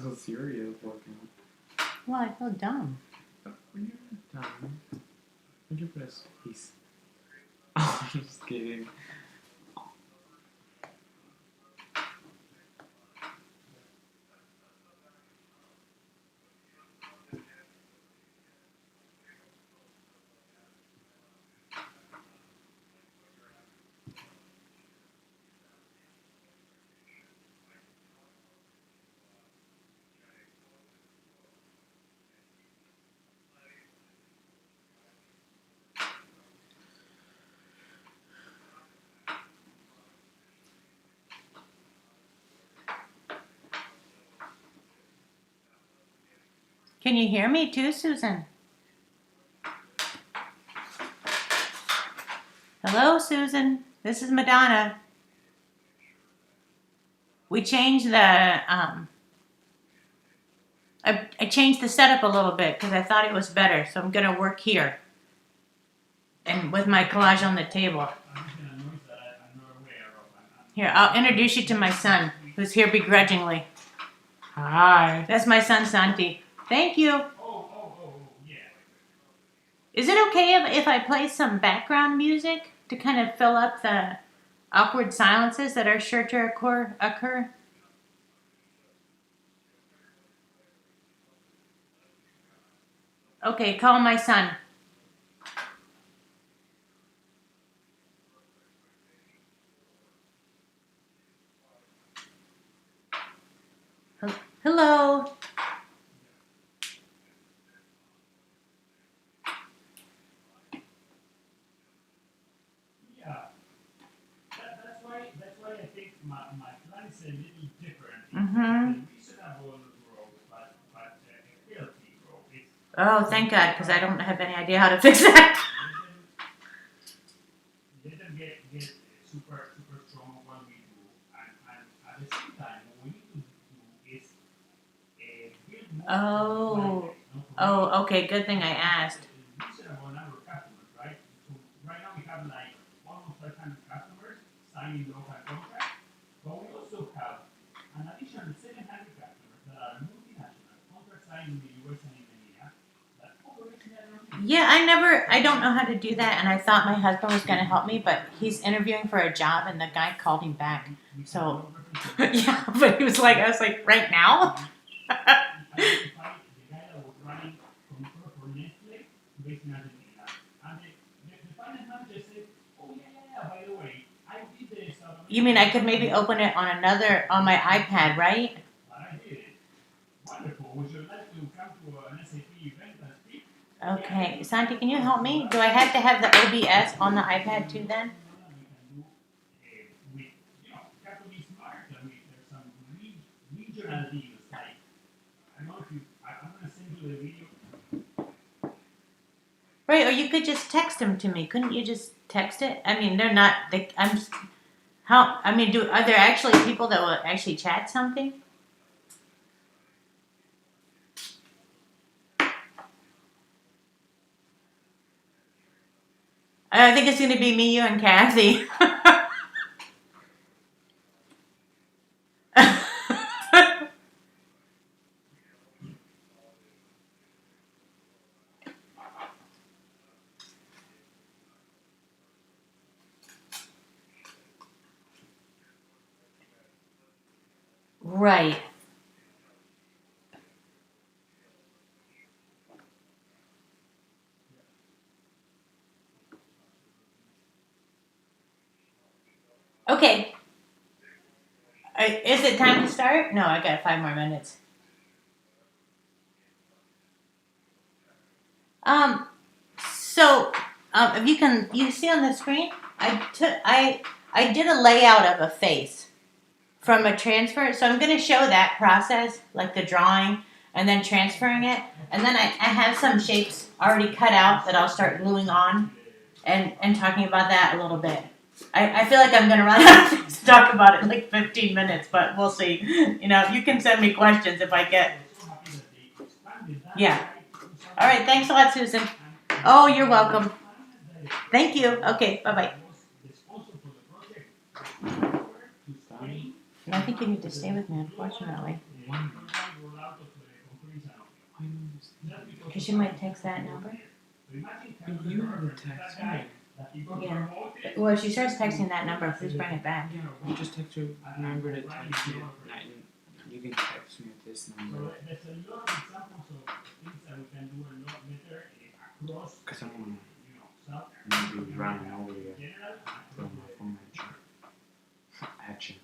so serious looking. Well, I feel dumb. But when you're done, would you put a space? Oh, I'm just kidding. Can you hear me too, Susan? Hello, Susan. This is Madonna. We changed the, I changed the setup a little bit because I thought it was better. So I'm going to work here and with my collage on the table. Here, I'll introduce you to my son, who's here begrudgingly. Hi. That's my son, Santi. Thank you. Yeah. Is it okay if I play some background music to kind of fill up the awkward silences that are sure to occur? Okay, call my son. Hello. Yeah. That's why I think my plan is a little different. Mm-hmm. It's a reasonable growth, but a healthy growth. It's Oh, thank God, because I don't have any idea how to fix that. let them get super strong on what we do, and at the same time, what we need to do is build more. Oh. Oh, okay, good thing I asked. Reasonable number of customers, right? So right now we have like almost 500 customers signing local contracts, but we also have an additional 700 customers that are multinational contract signed in the US and in EMEA that operate in their own. Yeah, I don't know how to do that, and I thought my husband was going to help me, but he's interviewing for a job, and the guy called him back. So, yeah, but he was like, I was like, right now? The guy that was running computer for Nestle based in Argentina. And the finance manager said, oh yeah, by the way, I did this. You mean I could maybe open it on on my iPad, right? But I did it. Wonderful. Would you like to come to an SAP event and speak? Okay, Santi, can you help me? Do I have to have the OBS on the iPad too then? We can do with, you have to be smart. I mean, there's some regional deals. Like, I don't know if I'm going to send you the video. Right, or you could just text them to me. Couldn't you just text it? I mean, they're not, are there actually people that will actually chat something? I think it's going to be me, you, and Kathy. Right. Okay. Is it time to start? No, I got 5 more minutes. If you see on the screen, I did a layout of a face from a transfer. So I'm going to show that process, like the drawing, and then transferring it. And then I have some shapes already cut out that I'll start gluing on and talking about that a little bit. I feel like I'm going to run out of things to talk about it in like 15 minutes, but we'll see. You can send me questions if I get. Yeah. All right. Thanks a lot, Susan. Oh, you're welcome. Thank you. Okay. Bye-bye. And I think you need to stay with me, unfortunately. I don't understand. Because you might text that number. You have the text, right? Yeah. Well, if she starts texting that number, please bring it back. Yeah, you just text her. Remember to text me. You can text me at this number. Because I'm gonna maybe running over here from my phone action.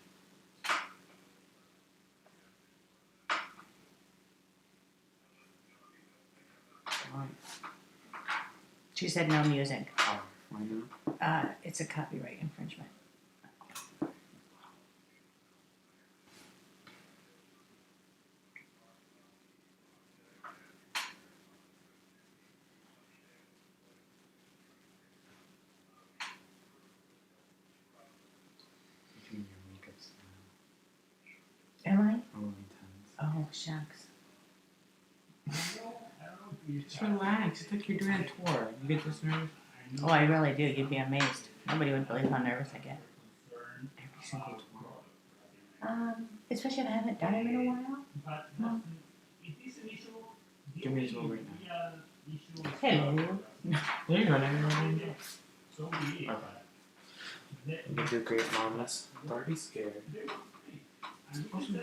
Alright. She said no music. Oh, why not? It's a copyright infringement. You're doing your makeup style. Am I? Oh, intense. Oh, shucks. Just relax. It's like you're doing a tour. You get this nervous Oh, I really do. You'd be amazed. Nobody would believe how nervous I get. every single tour. Especially if I haven't done it in a while. No. Give me a tour right now. Hello. There you go. Now you're ready to go. Okay. You can do great, mamas. Don't be scared. Also,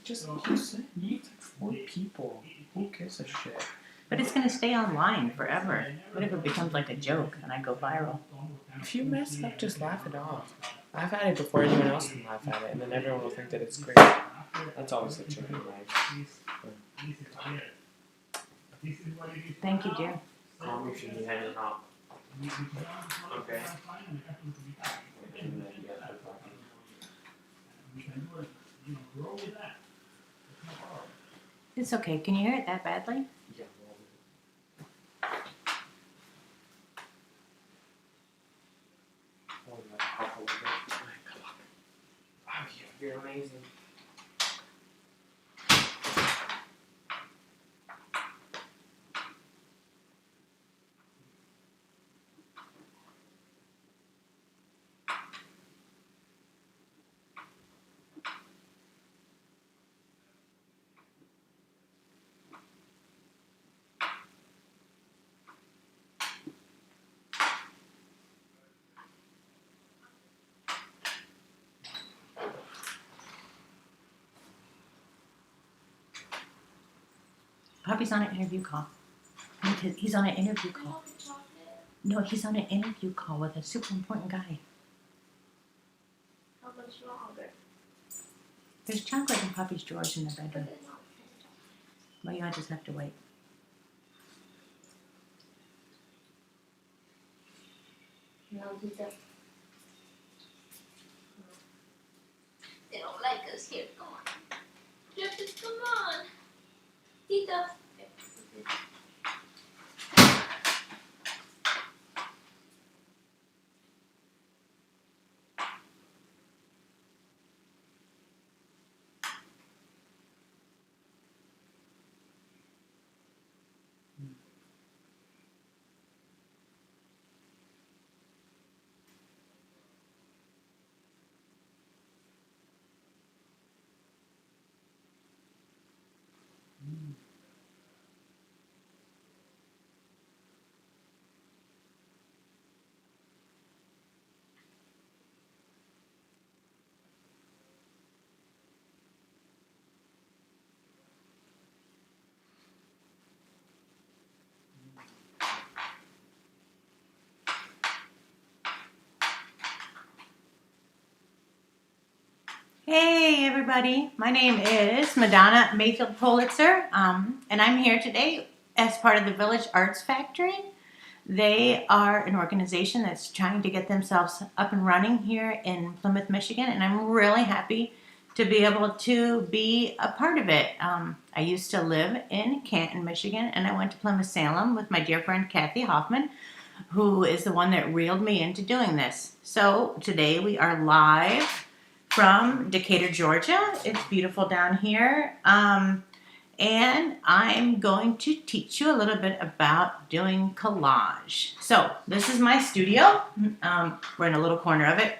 just you said you need like 4 people. Who gives a shit? But it's gonna stay online forever. What if it becomes like a joke and I go viral? If you mess up, just laugh it off. I've had it before anyone else can laugh at it, and then everyone will think that it's great. That's always the trick in life. Thank you, dear. Call me if you need any help. Okay. It's okay. Can you hear it that badly? Yeah. Wow, you're amazing. Poppy's on an interview call. He's on an interview call. No, he's on an interview call with a super important guy. How much longer? There's chocolate in Poppy's drawers in the bedroom. Well, you'll just have to wait. No, Tita. They don't like us here. Come on. Just come on. Tita. Hey everybody, my name is Madonna Pollitzer, and I'm here today as part of the Village Arts Factory. They are an organization that's trying to get themselves up and running here in Plymouth, Michigan, and I'm really happy to be able to be a part of it. I used to live in Canton, Michigan, and I went to Plymouth-Salem with my dear friend Kathy Hoffman, who is the one that reeled me into doing this. So today we are live from Decatur, Georgia. It's beautiful down here. And I'm going to teach you a little bit about doing collage. So this is my studio. We're in a little corner of it.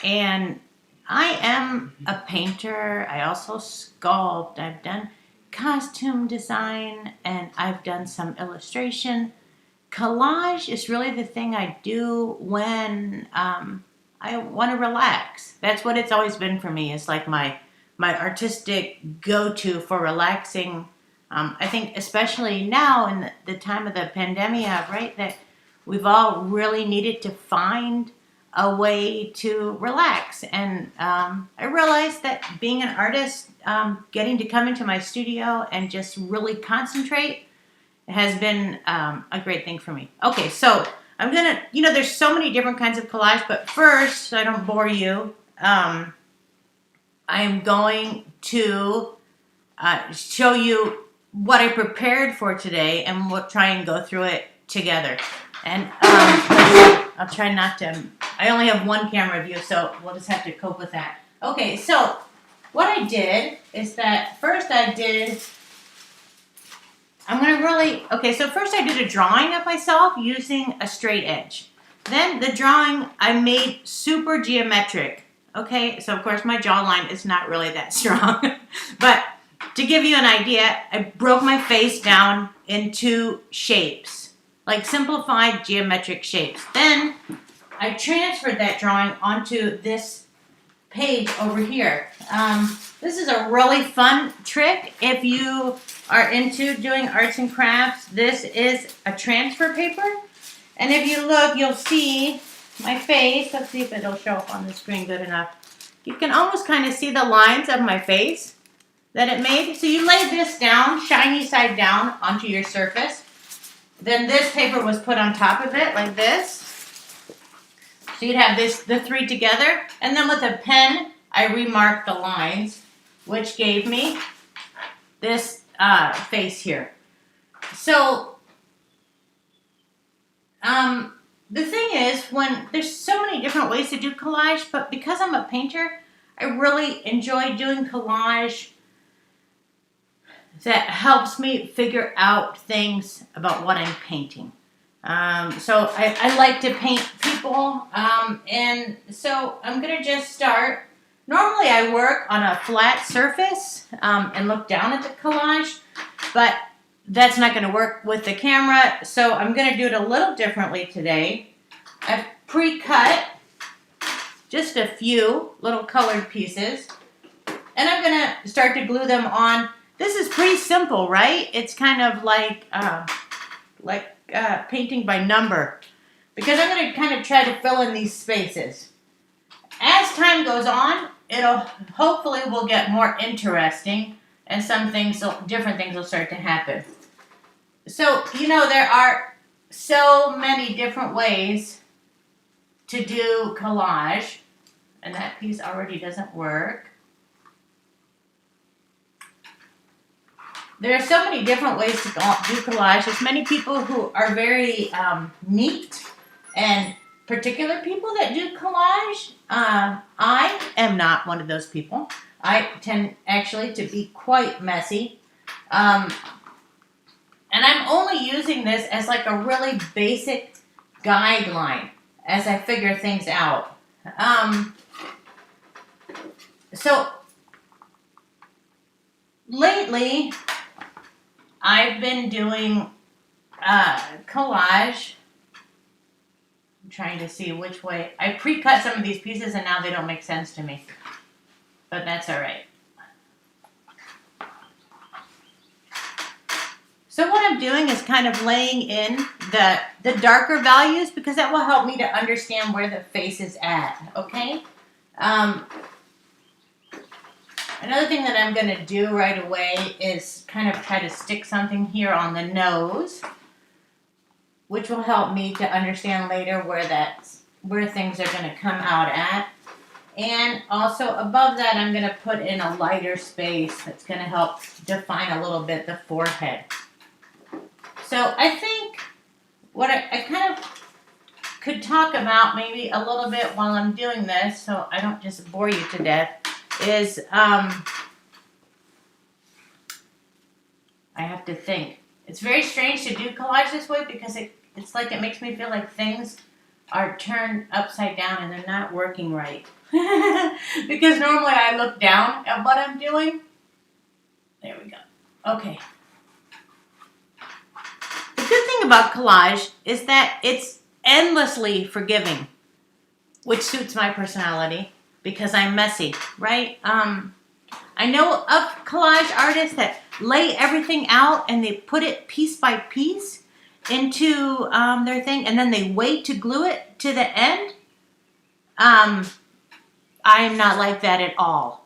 And I am a painter. I also sculpt. I've done costume design, and I've done some illustration. Collage is really the thing I do when I want to relax. That's what it's always been for me. It's like my artistic go-to for relaxing. I think especially now in the time of the pandemic, right, that we've all really needed to find a way to relax. And I realized that being an artist, getting to come into my studio and just really concentrate has been a great thing for me. Okay, so I'm gonna, there's so many different kinds of collage, but first, so I don't bore you, I'm going to show you what I prepared for today, and we'll try and go through it together. And I'll try not to, I only have one camera view, so we'll just have to cope with that. Okay, so what I did is that first so first I did a drawing of myself using a straight edge. Then the drawing I made super geometric. Okay, so of course my jawline is not really that strong. But to give you an idea, I broke my face down into shapes, like simplified geometric shapes. Then I transferred that drawing onto this page over here. This is a really fun trick if you are into doing arts and crafts. This is a transfer paper. And if you look, you'll see my face. Let's see if it'll show up on the screen good enough. You can almost kind of see the lines of my face that it made. So you lay this down, shiny side down, onto your surface. Then this paper was put on top of it, like this. So you'd have the three together. And then with a pen, I remarked the lines, which gave me this face here. So the thing is, when there's so many different ways to do collage, but because I'm a painter, I really enjoy doing collage that helps me figure out things about what I'm painting. So I like to paint people, and so I'm going to just start. Normally I work on a flat surface and look down at the collage, but that's not going to work with the camera, so I'm going to do it a little differently today. I've pre-cut just a few little colored pieces, and I'm going to start to glue them on. This is pretty simple, right? It's kind of like painting by number, because I'm going to kind of try to fill in these spaces. As time goes on, it'll hopefully will get more interesting, and different things will start to happen. So, there are so many different ways to do collage, and that piece already doesn't work. There are so many different ways to do collage. There's many people who are very neat and particular people that do collage. I am not one of those people. I tend actually to be quite messy. And I'm only using this as like a really basic guideline as I figure things out. So lately, I've been doing collage. I'm trying to see which way. I pre-cut some of these pieces and now they don't make sense to me. But that's all right. So what I'm doing is kind of laying in the darker values, because that will help me to understand where the face is at, okay? Another thing that I'm going to do right away is kind of try to stick something here on the nose, which will help me to understand later where things are going to come out at. And also above that, I'm going to put in a lighter space that's going to help define a little bit the forehead. So I think what I kind of could talk about maybe a little bit while I'm doing this, so I don't just bore you to death, is I have to think. It's very strange to do collage this way, because it's like it makes me feel like things are turned upside down and they're not working right. Because normally I look down at what I'm doing. There we go. Okay. The good thing about collage is that it's endlessly forgiving, which suits my personality because I'm messy, right? I know of collage artists that lay everything out and they put it piece by piece into their thing, and then they wait to glue it to the end. I am not like that at all.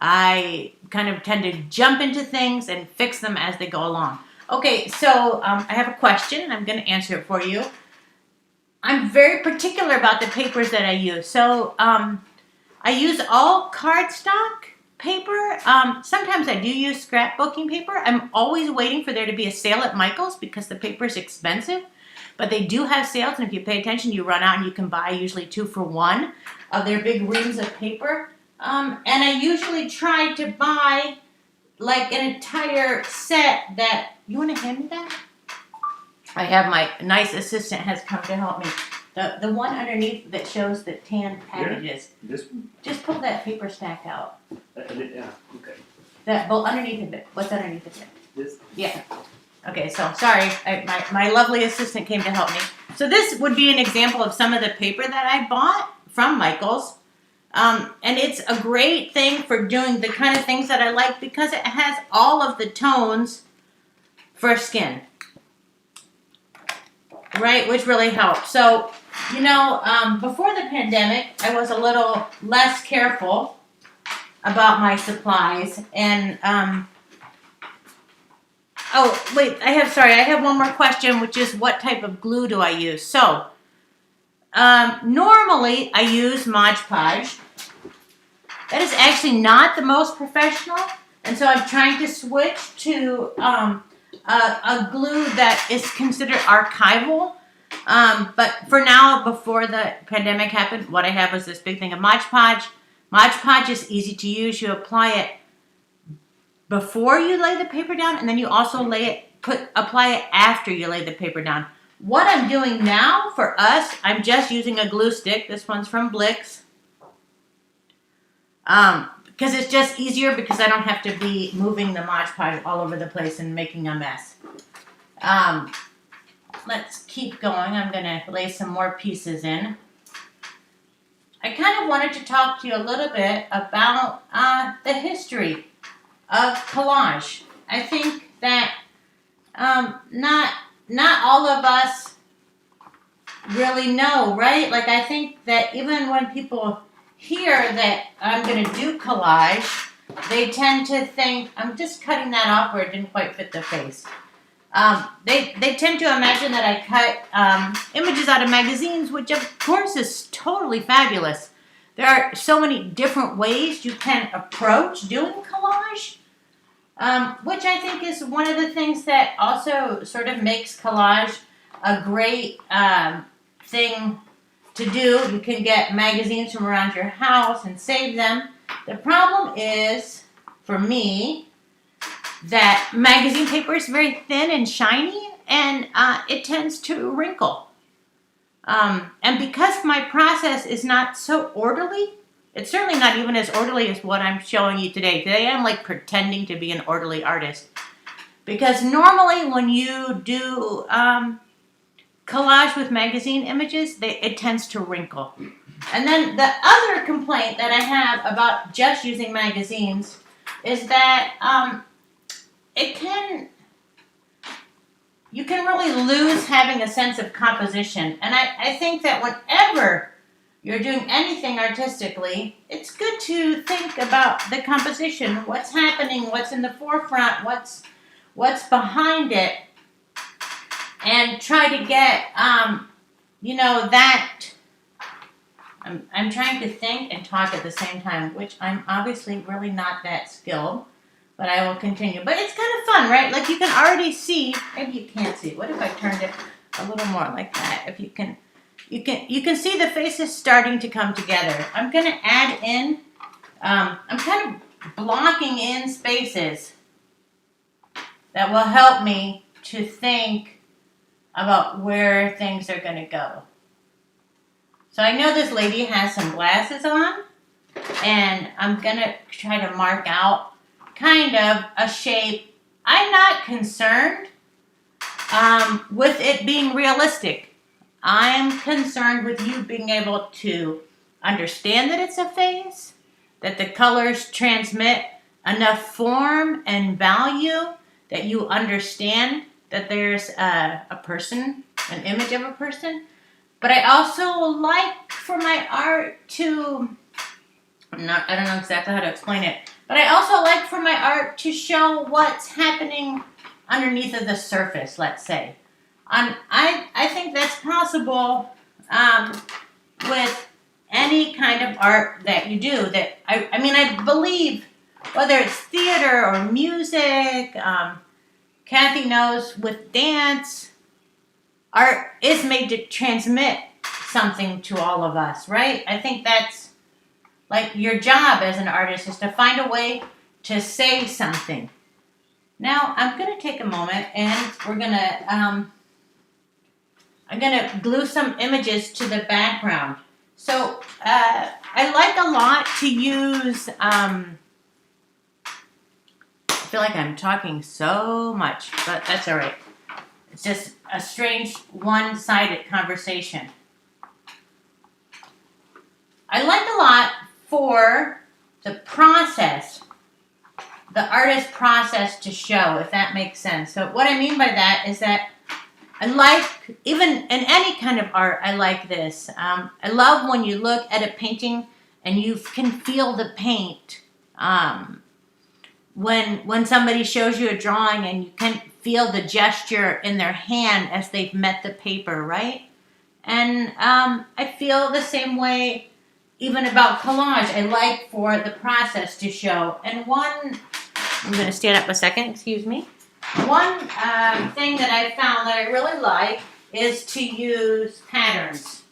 I kind of tend to jump into things and fix them as they go along. Okay, so I have a question, and I'm going to answer it for you. I'm very particular about the papers that I use. So I use all cardstock paper. Sometimes I do use scrapbooking paper. I'm always waiting for there to be a sale at Michael's because the paper is expensive. But they do have sales, and if you pay attention, you run out and you can buy usually 2 for $1 of their big reams of paper. And I usually try to buy like an entire set that... You want to hand me that? I have my nice assistant has come to help me. The one underneath that shows the tan packages. Yeah, this one? Just pull that paper stack out. Yeah, okay. That, well, underneath of it. What's underneath of it? This? Yeah. Okay, so sorry, my lovely assistant came to help me. So this would be an example of some of the paper that I bought from Michael's. And it's a great thing for doing the kind of things that I like because it has all of the tones for skin. Right, which really helps. So, you know, before the pandemic, I was a little less careful about my supplies. And, oh, wait, I have one more question, which is what type of glue do I use? So, normally I use Mod Podge. That is actually not the most professional. And so I'm trying to switch to a glue that is considered archival. But for now, before the pandemic happened, what I have was this big thing of Mod Podge. Mod Podge is easy to use. You apply it before you lay the paper down, and then you also apply it after you lay the paper down. What I'm doing now for us, I'm just using a glue stick. This one's from Blix. Because it's just easier because I don't have to be moving the Mod Podge all over the place and making a mess. Let's keep going. I'm going to lay some more pieces in. I kind of wanted to talk to you a little bit about the history of collage. I think that not all of us really know, right? Like I think that even when people hear that I'm going to do collage, they tend to think, I'm just cutting that off where it didn't quite fit the face. They tend to imagine that I cut images out of magazines, which of course is totally fabulous. There are so many different ways you can approach doing collage, which I think is one of the things that also sort of makes collage a great thing to do. You can get magazines from around your house and save them. The problem is, for me, that magazine paper is very thin and shiny, and it tends to wrinkle. And because my process is not so orderly, it's certainly not even as orderly as what I'm showing you today. Today I'm like pretending to be an orderly artist. Because normally when you do collage with magazine images, it tends to wrinkle. And then the other complaint that I have about just using magazines is that you can really lose having a sense of composition. And I think that whenever you're doing anything artistically, it's good to think about the composition, what's happening, what's in the forefront, what's behind it, and try to get, that. I'm trying to think and talk at the same time, which I'm obviously really not that skilled, but I will continue. But it's kind of fun, right? Like you can already see, maybe you can't see. What if I turned it a little more like that? If you can see the faces starting to come together. I'm going to add in, I'm kind of blocking in spaces that will help me to think about where things are going to go. So I know this lady has some glasses on, and I'm going to try to mark out kind of a shape I'm not concerned with it being realistic. I'm concerned with you being able to understand that it's a face, that the colors transmit enough form and value that you understand that there's a person, an image of a person. But I also like for my art to, I don't know exactly how to explain it, but I also like for my art to show what's happening underneath of the surface, let's say. I think that's possible with any kind of art that you do. That I believe, whether it's theater or music, Kathy knows with dance, art is made to transmit something to all of us, right? I think that's like your job as an artist is to find a way to say something. Now, I'm going to take a moment and we're going to, I'm going to glue some images to the background. So, I like a lot to use, I feel like I'm talking so much, but that's all right. It's just a strange one-sided conversation. I like a lot for the process, the artist process to show, if that makes sense. So what I mean by that is that I like, even in any kind of art, I like this. I love when you look at a painting and you can feel the paint. When somebody shows you a drawing and you can feel the gesture in their hand as they've met the paper, right? And I feel the same way even about collage. I like for the process to show. And I'm going to stand up a second, excuse me. One thing that I found that I really like is to use patterns.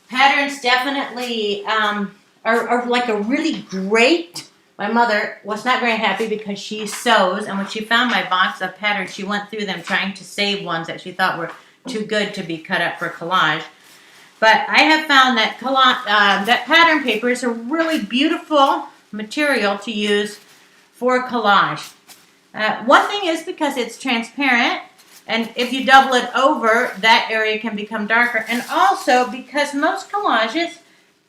Patterns definitely are like a really great. My mother was not very happy because she sews, and when she found my box of patterns, she went through them trying to save ones that she thought were too good to be cut up for collage. But I have found that that pattern paper is a really beautiful material to use for collage. One thing is because it's transparent, and if you double it over, that area can become darker. And also because most collages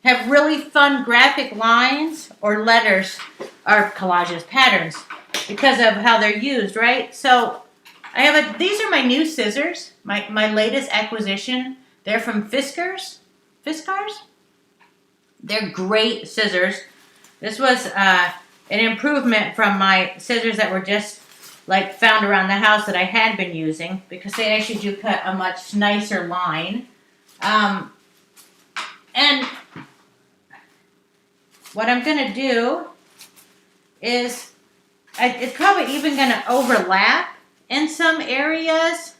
have really fun graphic lines or letters, or collages, patterns, because of how they're used, right? So I have these are my new scissors, my latest acquisition. They're from Fiskars. They're great scissors. This was an improvement from my scissors that were just like found around the house that I had been using, because they actually do cut a much nicer line. And what I'm going to do is, it's probably even going to overlap in some areas.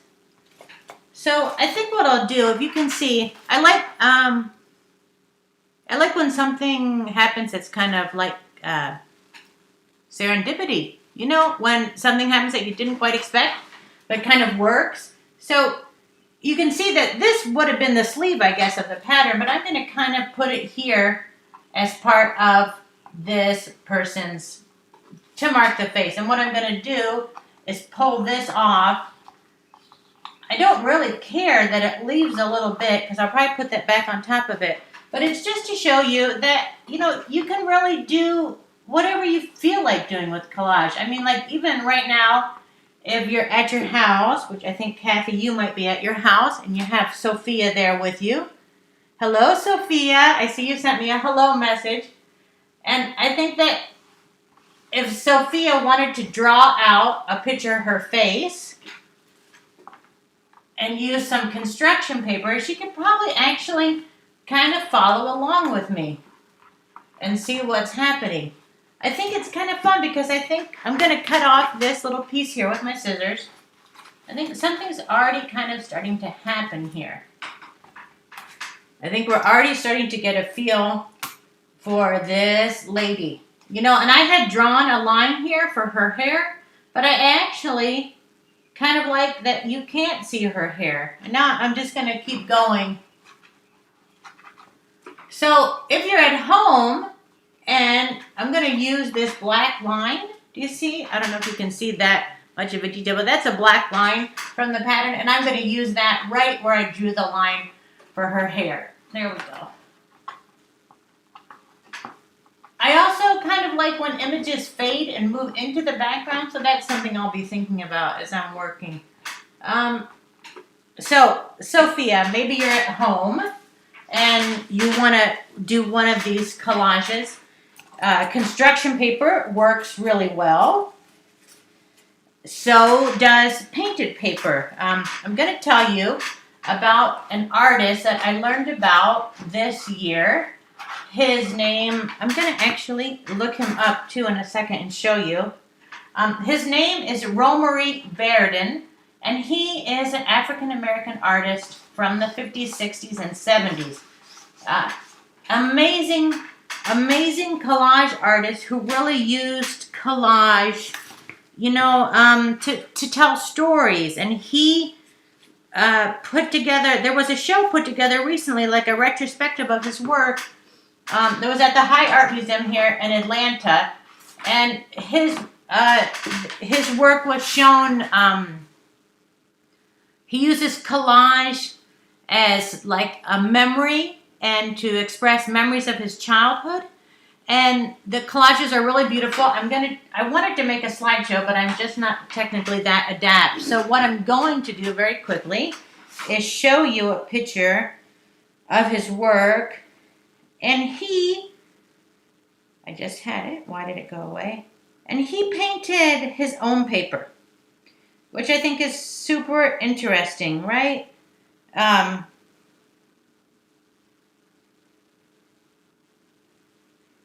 So I think what I'll do, if you can see, I like when something happens that's kind of like serendipity. You know, when something happens that you didn't quite expect, but kind of works. So you can see that this would have been the sleeve, I guess, of the pattern, but I'm going to kind of put it here as part of this person's, to mark the face. And what I'm going to do is pull this off. I don't really care that it leaves a little bit, because I'll probably put that back on top of it. But it's just to show you that, you know, you can really do whatever you feel like doing with collage. I mean, like, even right now, if you're at your house, which I think, Kathy, you might be at your house, and you have Sophia there with you. Hello, Sophia. I see you sent me a hello message. And I think that if Sophia wanted to draw out a picture of her face and use some construction paper, she could probably actually kind of follow along with me and see what's happening. I think it's kind of fun because I think I'm going to cut off this little piece here with my scissors. I think something's already kind of starting to happen here. I think we're already starting to get a feel for this lady. You know, and I had drawn a line here for her hair, but I actually kind of like that you can't see her hair. And now I'm just going to keep going. So if you're at home, and I'm going to use this black line Do you see? I don't know if you can see that much of a detail, but that's a black line from the pattern, and I'm going to use that right where I drew the line for her hair. There we go. I also kind of like when images fade and move into the background, so that's something I'll be thinking about as I'm working. So, Sophia, maybe you're at home and you want to do one of these collages. Construction paper works really well. So does painted paper. I'm going to tell you about an artist that I learned about this year. His name, I'm going to actually look him up too in a second and show you. His name is Romare Bearden, and he is an African-American artist from the 50s, 60s, and 70s. Amazing collage artist who really used collage, to tell stories. And he put together, there was a show put together recently, like a retrospective of his work. That was at the High Art Museum here in Atlanta. And his work was shown, he uses collage as like a memory and to express memories of his childhood. And the collages are really beautiful. I wanted to make a slideshow, but I'm just not technically that adept. So what I'm going to do very quickly is show you a picture of his work. And I just had it. Why did it go away? And he painted his own paper, which I think is super interesting, right?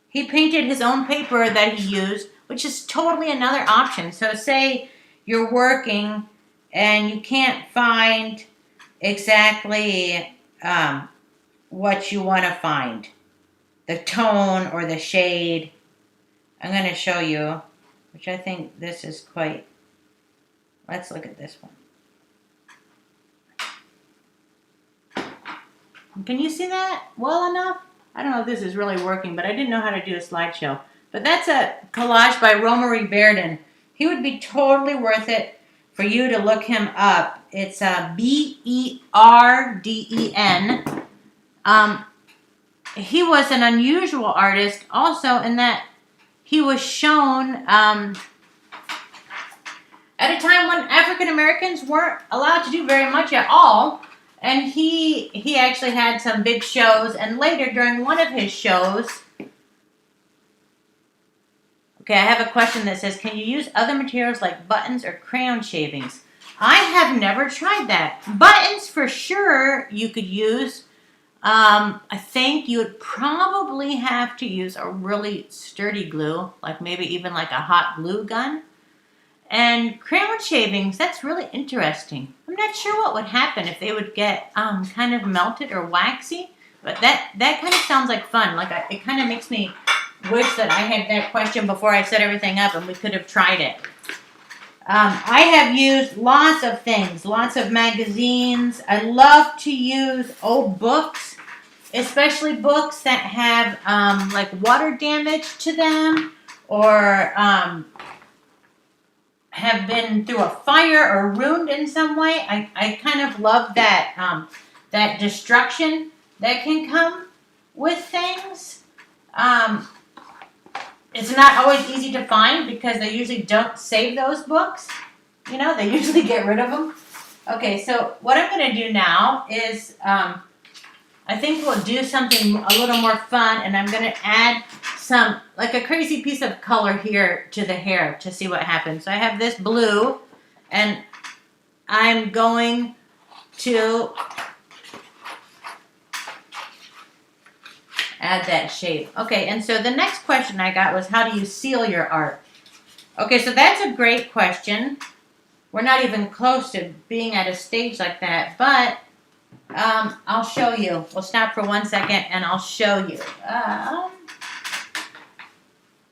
He painted his own paper that he used, which is totally another option. So say you're working and you can't find exactly what you want to find, the tone or the shade. I'm going to show you, which I think this is quite, let's look at this one. Can you see that well enough? I don't know if this is really working, but I didn't know how to do a slideshow. But that's a collage by Romare Bearden. He would be totally worth it for you to look him up. It's Bearden. He was an unusual artist also in that he was shown at a time when African Americans weren't allowed to do very much at all. And he actually had some big shows, and later during one of his shows, okay, I have a question that says, can you use other materials like buttons or crayon shavings? I have never tried that. Buttons for sure you could use. I think you would probably have to use a really sturdy glue, like maybe even like a hot glue gun. And crayon shavings, that's really interesting. I'm not sure what would happen if they would get kind of melted or waxy, but that kind of sounds like fun. Like it kind of makes me wish that I had that question before I set everything up and we could have tried it. I have used lots of things, lots of magazines. I love to use old books, especially books that have like water damage to them or have been through a fire or ruined in some way. I kind of love that that destruction that can come with things. It's not always easy to find because they usually don't save those books. They usually get rid of them. Okay, so what I'm going to do now is I think we'll do something a little more fun, and I'm going to add some, like a crazy piece of color here to the hair to see what happens. So I have this blue, and I'm going to add that shape. Okay, and so the next question I got was, how do you seal your art? Okay, so that's a great question. We're not even close to being at a stage like that, but I'll show you. We'll stop for 1 second and I'll show you.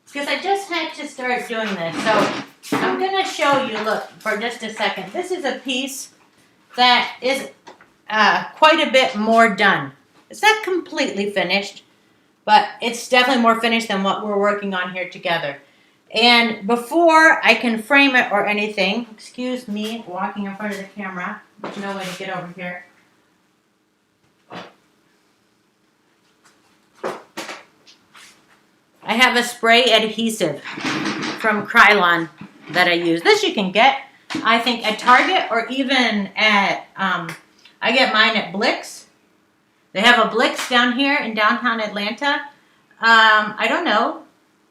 Because I just had to start doing this. So I'm going to show you, look, for just a second. This is a piece that is quite a bit more done. It's not completely finished, but it's definitely more finished than what we're working on here together. And before I can frame it or anything, excuse me, walking in front of the camera, there's no way to get over here. I have a spray adhesive from Krylon that I use. This you can get, I think, at Target or even at, I get mine at Blix. They have a Blix down here in downtown Atlanta. I don't know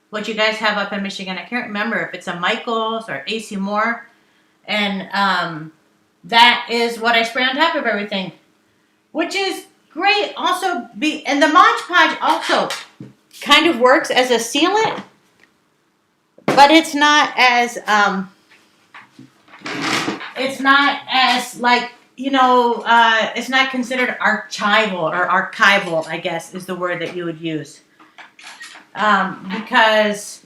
what you guys have up in Michigan. I can't remember if it's a Michaels or AC Moore. And that is what I spray on top of everything, which is great. Also, and the Mod Podge also kind of works as a sealant, but it's not as like, you know, it's not considered archival, or archival, I guess is the word that you would use. Because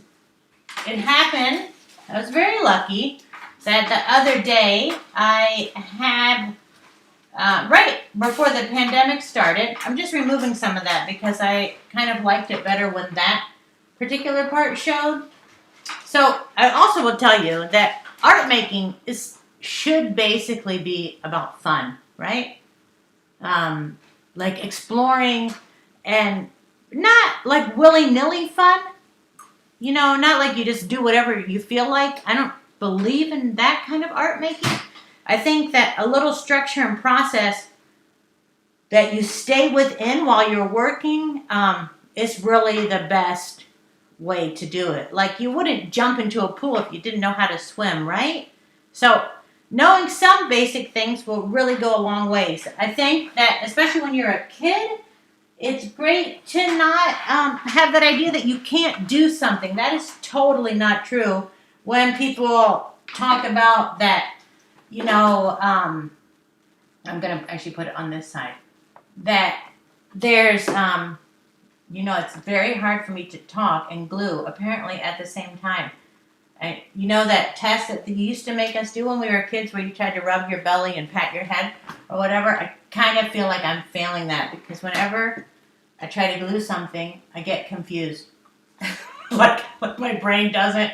it happened, I was very lucky that the other day I had, right before the pandemic started, I'm just removing some of that because I kind of liked it better when that particular part showed. So I also will tell you that art making should basically be about fun, right? Like exploring, and not like willy-nilly fun. You know, not like you just do whatever you feel like. I don't believe in that kind of art making. I think that a little structure and process that you stay within while you're working is really the best way to do it. Like, you wouldn't jump into a pool if you didn't know how to swim, right? So knowing some basic things will really go a long ways. I think that, especially when you're a kid, it's great to not have that idea that you can't do something. That is totally not true. When people talk about that, you know, I'm going to actually put it on this side, that there's, you know, it's very hard for me to talk and glue, apparently, at the same time. You know that test that they used to make us do when we were kids where you tried to rub your belly and pat your head or whatever? I kind of feel like I'm failing that because whenever I try to glue something, I get confused. like my brain doesn't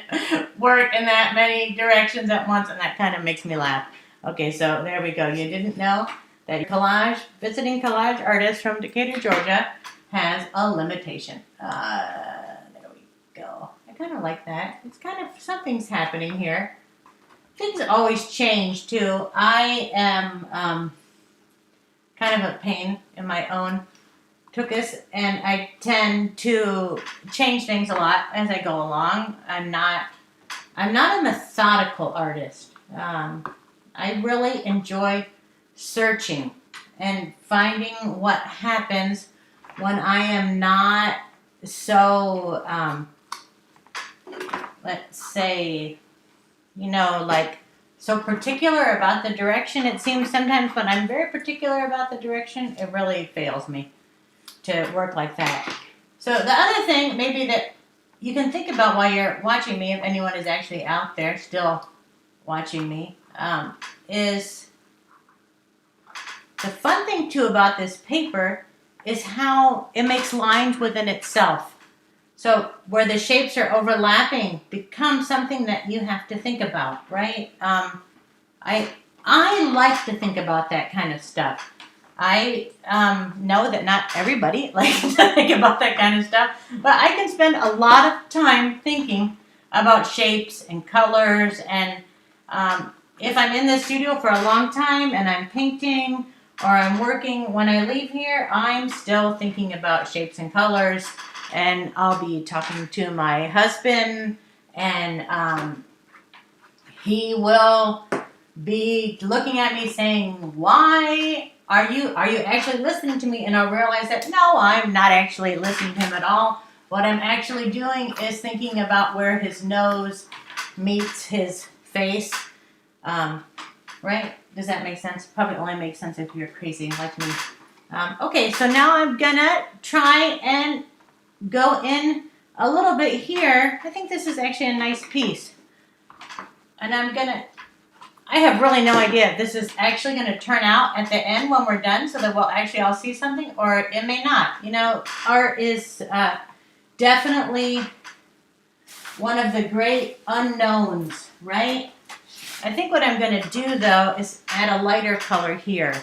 work in that many directions at once, and that kind of makes me laugh. Okay, so there we go. You didn't know that visiting collage artist from Decatur, Georgia, has a limitation. There we go. I kind of like that. It's kind of, something's happening here. Things always change too. I am kind of a pain in my own tuchus, and I tend to change things a lot as I go along. I'm not a methodical artist. I really enjoy searching and finding what happens when I am not so, let's say, you know, like, so particular about the direction. It seems sometimes when I'm very particular about the direction, it really fails me to work like that. So the other thing maybe that you can think about while you're watching me, if anyone is actually out there still watching me, is the fun thing too about this paper is how it makes lines within itself. So where the shapes are overlapping becomes something that you have to think about, right? I like to think about that kind of stuff. I know that not everybody likes to think about that kind of stuff, but I can spend a lot of time thinking about shapes and colors, and if I'm in the studio for a long time and I'm painting or I'm working, when I leave here, I'm still thinking about shapes and colors, and I'll be talking to my husband, and he will be looking at me saying, why are you actually listening to me? And I'll realize that no, I'm not actually listening to him at all. What I'm actually doing is thinking about where his nose meets his face. Right? Does that make sense? Probably only makes sense if you're crazy like me. Okay, so now I'm gonna try and go in a little bit here. I think this is actually a nice piece. And I have really no idea if this is actually going to turn out at the end when we're done so that we'll actually all see something, or it may not. You know, art is definitely one of the great unknowns, right? I think what I'm going to do, though, is add a lighter color here.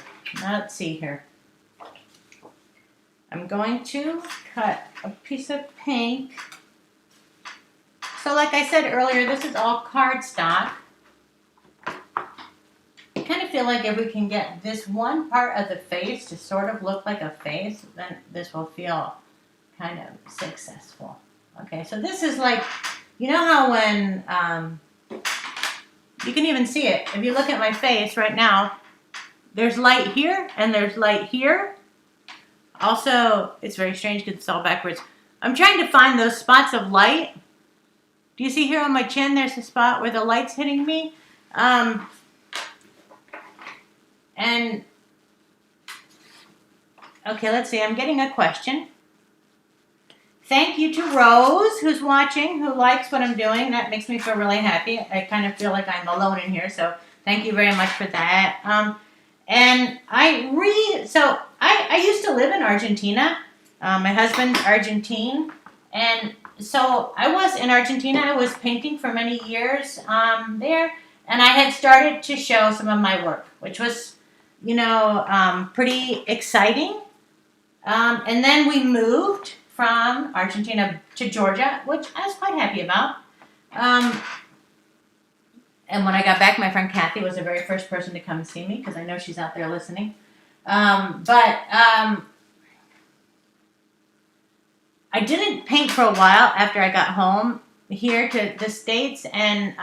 Now, let's see here. I'm going to cut a piece of pink. So like I said earlier, this is all cardstock. I kind of feel like if we can get this one part of the face to sort of look like a face, then this will feel kind of successful. Okay, so this is like, you know how when, you can even see it. If you look at my face right now, there's light here and there's light here. Also, it's very strange because it's all backwards. I'm trying to find those spots of light. Do you see here on my chin, there's a spot where the light's hitting me? And okay, let's see. I'm getting a question. Thank you to Rose, who's watching, who likes what I'm doing. That makes me feel really happy. I kind of feel like I'm alone in here, so thank you very much for that. And I used to live in Argentina. My husband's Argentine, and so I was in Argentina. I was painting for many years there, and I had started to show some of my work, which was, pretty exciting. And then we moved from Argentina to Georgia, which I was quite happy about. And when I got back, my friend Kathy was the very first person to come and see me, because I know she's out there listening. I didn't paint for a while after I got home here to the States, and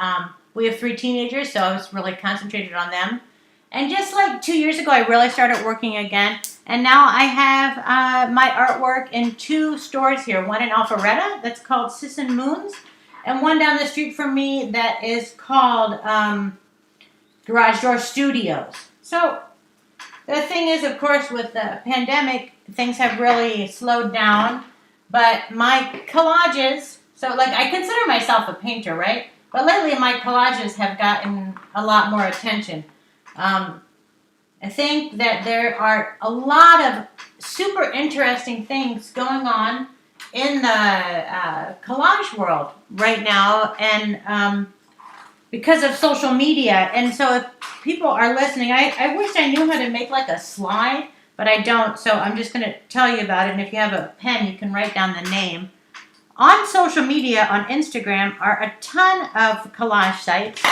we have 3 teenagers, so I was really concentrated on them. And just like 2 years ago, I really started working again, and now I have my artwork in 2 stores here. One in Alpharetta that's called Sis and Moons, and one down the street from me that is called Garage Door Studios. So the thing is, of course, with the pandemic, things have really slowed down. But my collages, so like I consider myself a painter, right? But lately my collages have gotten a lot more attention. I think that there are a lot of super interesting things going on in the collage world right now, and because of social media. And so if people are listening, I wish I knew how to make like a slide, but I don't, so I'm just going to tell you about it, and if you have a pen, you can write down the name. On social media, on Instagram, are a ton of collage sites.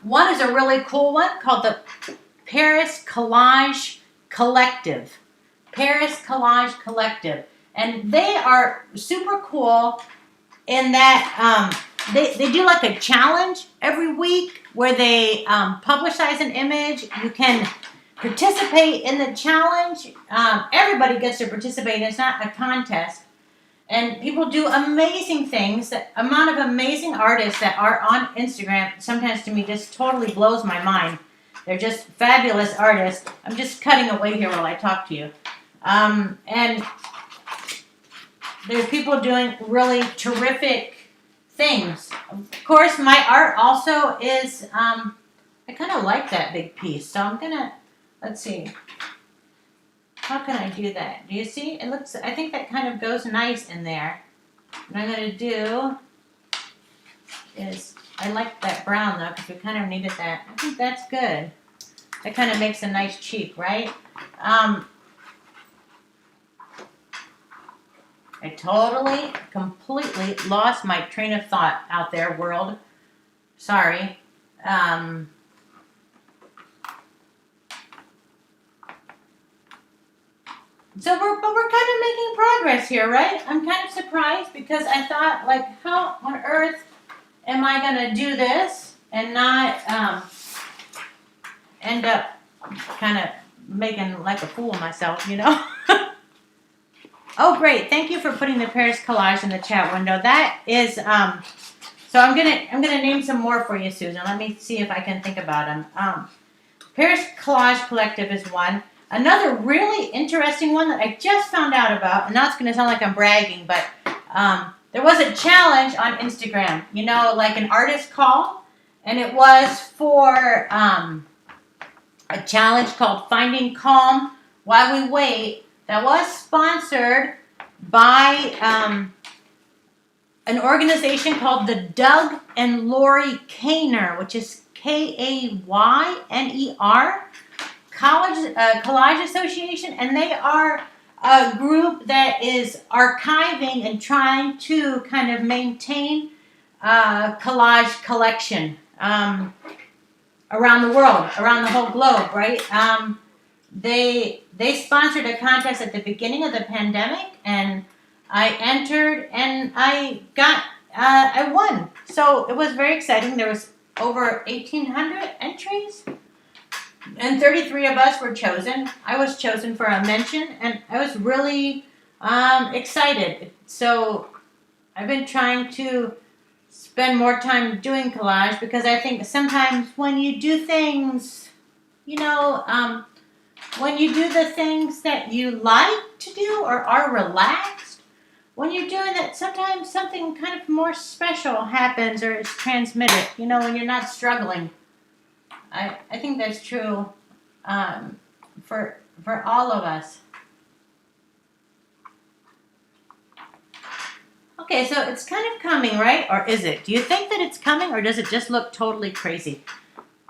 One is a really cool one called the Paris Collage Collective. Paris Collage Collective. And they are super cool in that they do like a challenge every week where they publicize an image. You can participate in the challenge. Everybody gets to participate. It's not a contest. And people do amazing things. The amount of amazing artists that are on Instagram sometimes to me just totally blows my mind. They're just fabulous artists. I'm just cutting away here while I talk to you. And there's people doing really terrific things. Of course, my art also is, I kind of like that big piece. So I'm going to, let's see. How can I do that? Do you see? It looks, I think that kind of goes nice in there. What I'm going to do is, I like that brown though, because we kind of needed that. I think that's good. That kind of makes a nice cheek, right? I totally, completely lost my train of thought out there, world. Sorry. So we're kind of making progress here, right? I'm kind of surprised because I thought, like, how on earth am I going to do this and not end up kind of making like a fool of myself, you know? Oh, great. Thank you for putting the Paris Collage in the chat window. That is, so I'm gonna name some more for you, Susan. Let me see if I can think about them. Paris Collage Collective is one. Another really interesting one that I just found out about, and now it's going to sound like I'm bragging, but there was a challenge on Instagram, you know, like an artist call, and it was for a challenge called Finding Calm While We Wait that was sponsored by an organization called the Doug and Rory Kayner, which is Kayner Collage Association, and they are a group that is archiving and trying to kind of maintain collage collection around the world, around the whole globe, right? They sponsored a contest at the beginning of the pandemic, and I entered, and I won. So it was very exciting. There was over 1,800 entries, and 33 of us were chosen. I was chosen for a mention, and I was really excited. So I've been trying to spend more time doing collage, because I think sometimes when you do things, when you do the things that you like to do or are relaxed, when you're doing that, sometimes something kind of more special happens or is transmitted, when you're not struggling. I think that's true for all of us. Okay, so it's kind of coming, right? Or is it? Do you think that it's coming, or does it just look totally crazy?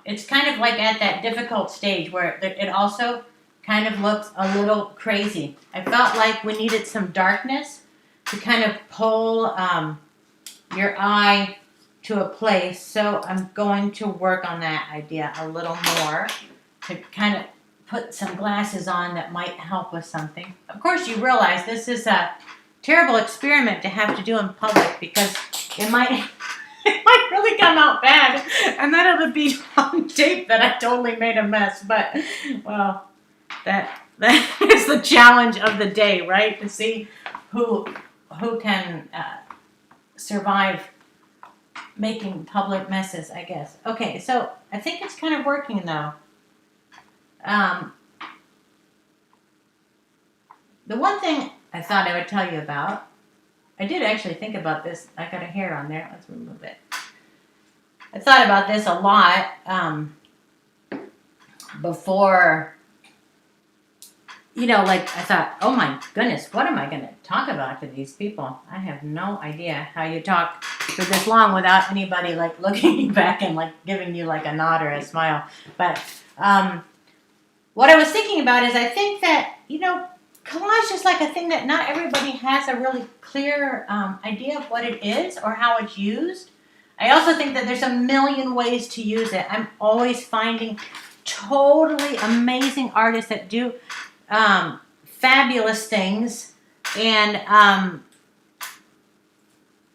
It's kind of like at that difficult stage where it also kind of looks a little crazy. I felt like we needed some darkness to kind of pull your eye to a place. So I'm going to work on that idea a little more to kind of put some glasses on that might help with something. Of course, you realize this is a terrible experiment to have to do in public, because it might really come out bad, and then it would be on tape that I totally made a mess. But well, that is the challenge of the day, right? To see who can survive making public messes, I guess. Okay, so I think it's kind of working though. The one thing I thought I would tell you about, I did actually think about this. I got a hair on there. Let's remove it. I thought about this a lot before, I thought, oh my goodness, what am I going to talk about to these people? I have no idea how you talk for this long without anybody looking back and giving you a nod or a smile. But what I was thinking about is, I think that, collage is like a thing that not everybody has a really clear idea of what it is or how it's used. I also think that there's a million ways to use it. I'm always finding totally amazing artists that do fabulous things. And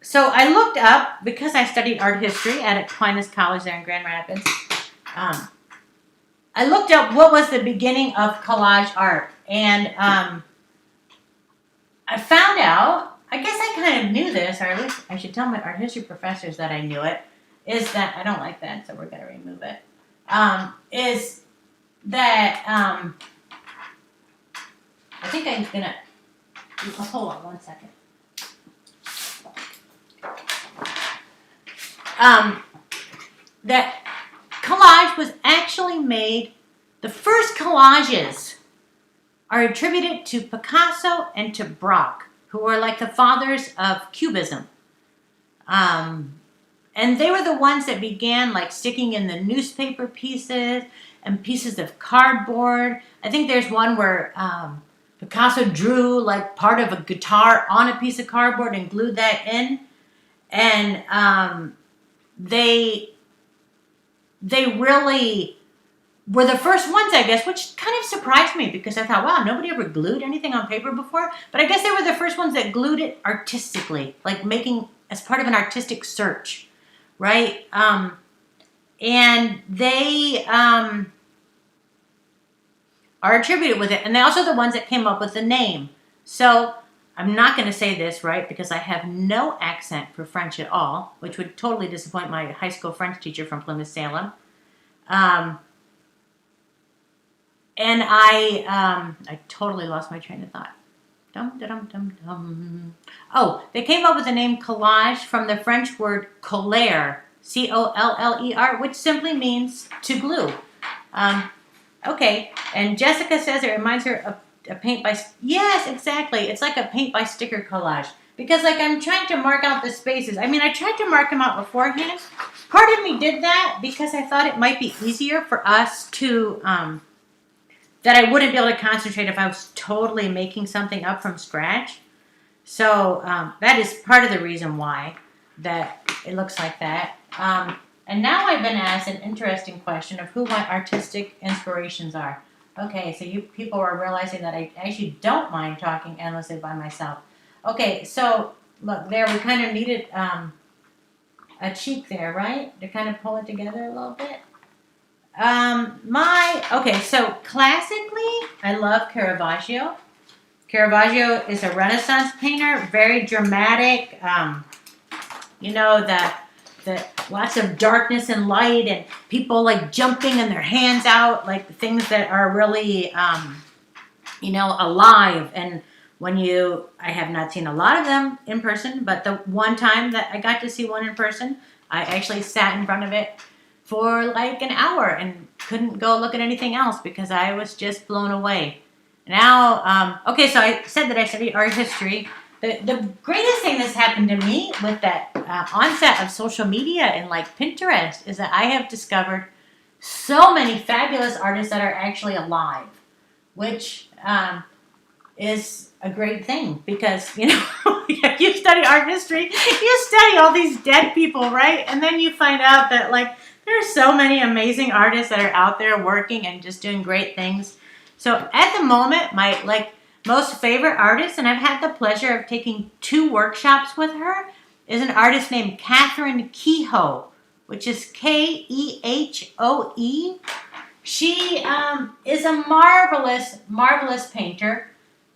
so I looked up, because I studied art history at Aquinas College there in Grand Rapids, I looked up what was the beginning of collage art. And I found out, I guess I kind of knew this, or at least I should tell my art history professors that I knew it, is that, I don't like that, so we're going to remove it, is that, I think I'm going to, hold on one second. That collage was actually made, the first collages are attributed to Picasso and to Braque, who were like the fathers of Cubism. And they were the ones that began sticking in the newspaper pieces and pieces of cardboard. I think there's one where Picasso drew part of a guitar on a piece of cardboard and glued that in. And they really were the first ones, I guess, which kind of surprised me, because I thought, wow, nobody ever glued anything on paper before. But I guess they were the first ones that glued it artistically, making as part of an artistic search, right? And they are attributed with it. And they're also the ones that came up with the name. So I'm not going to say this, right, because I have no accent for French at all, which would totally disappoint my high school French teacher from Plymouth-Salem. And I totally lost my train of thought. Oh, they came up with the name collage from the French word coller, C-O-L-L-E-R, which simply means to glue. Okay, and Jessica says it reminds her of a paint by... Yes, exactly. It's like a paint by sticker collage. because like I'm trying to mark out the spaces. I mean, I tried to mark them out beforehand. Part of me did that because I thought it might be easier for us to, that I wouldn't be able to concentrate if I was totally making something up from scratch. So that is part of the reason why that it looks like that. And now I've been asked an interesting question of who my artistic inspirations are. Okay, so you people are realizing that I actually don't mind talking endlessly by myself. Okay, so look there, we kind of needed a cheek there, right? To kind of pull it together a little bit. Okay, so classically, I love Caravaggio. Caravaggio is a Renaissance painter, very dramatic. You know, the lots of darkness and light, and people like jumping and their hands out, like things that are really, alive. And I have not seen a lot of them in person, but the one time that I got to see one in person, I actually sat in front of it for like an hour and couldn't go look at anything else because I was just blown away. Now, okay, so I said that I studied art history. The greatest thing that's happened to me with that onset of social media and like Pinterest is that I have discovered so many fabulous artists that are actually alive, which is a great thing because, you study art history, you study all these dead people, right? And then you find out that like there are so many amazing artists that are out there working and just doing great things. So at the moment, my most favorite artist, and I've had the pleasure of taking 2 workshops with her, is an artist named Catherine Kehoe, which is Kehoe. She is a marvelous, marvelous painter.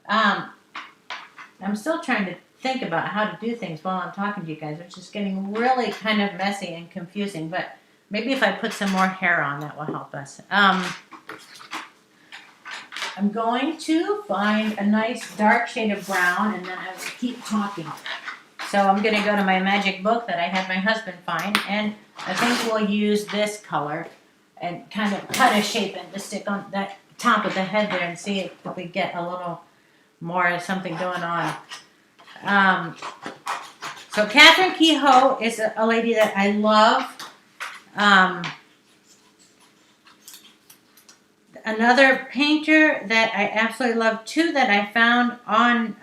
I'm still trying to think about how to do things while I'm talking to you guys, which is getting really kind of messy and confusing, but maybe if I put some more hair on, that will help us. I'm going to find a nice dark shade of brown, and then I will keep talking. So I'm going to go to my magic book that I had my husband find, and I think we'll use this color and kind of cut a shape and to stick on that top of the head there and see if we get a little more of something going on. So Catherine Kehoe is a lady that I love. Another painter that I absolutely love too that I found on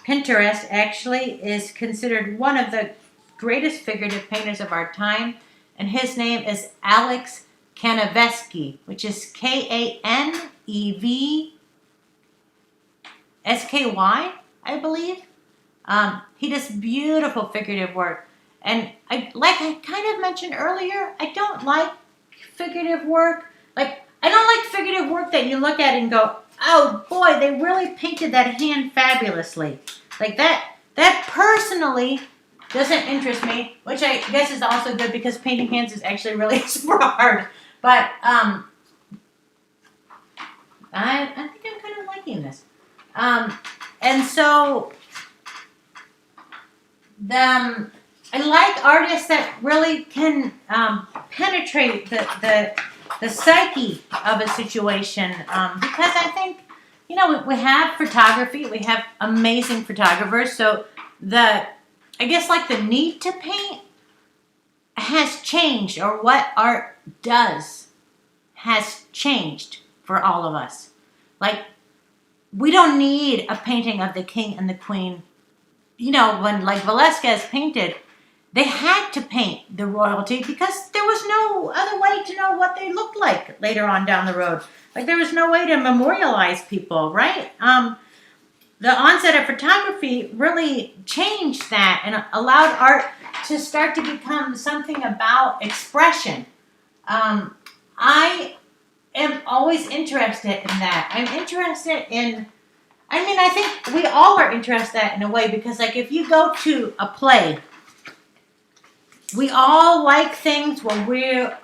Pinterest actually is considered one of the greatest figurative painters of our time, and his name is Alex Kanevsky, which is Kanevsky, I believe. He does beautiful figurative work, and I kind of mentioned earlier, I don't like figurative work. I don't like figurative work that you look at and go, oh boy, they really painted that hand fabulously. Like that personally doesn't interest me, which I guess is also good because painting hands is actually really super hard. But I think I'm kind of liking this. And so I like artists that really can penetrate the psyche of a situation, because I think, we have photography, we have amazing photographers, so the need to paint has changed, or what art does has changed for all of us. We don't need a painting of the king and the queen. When Velázquez painted, they had to paint the royalty because there was no other way to know what they looked like later on down the road. There was no way to memorialize people, right? The onset of photography really changed that and allowed art to start to become something about expression. I am always interested in that. I'm interested in, I think we all are interested in a way because, if you go to a play, we all like things where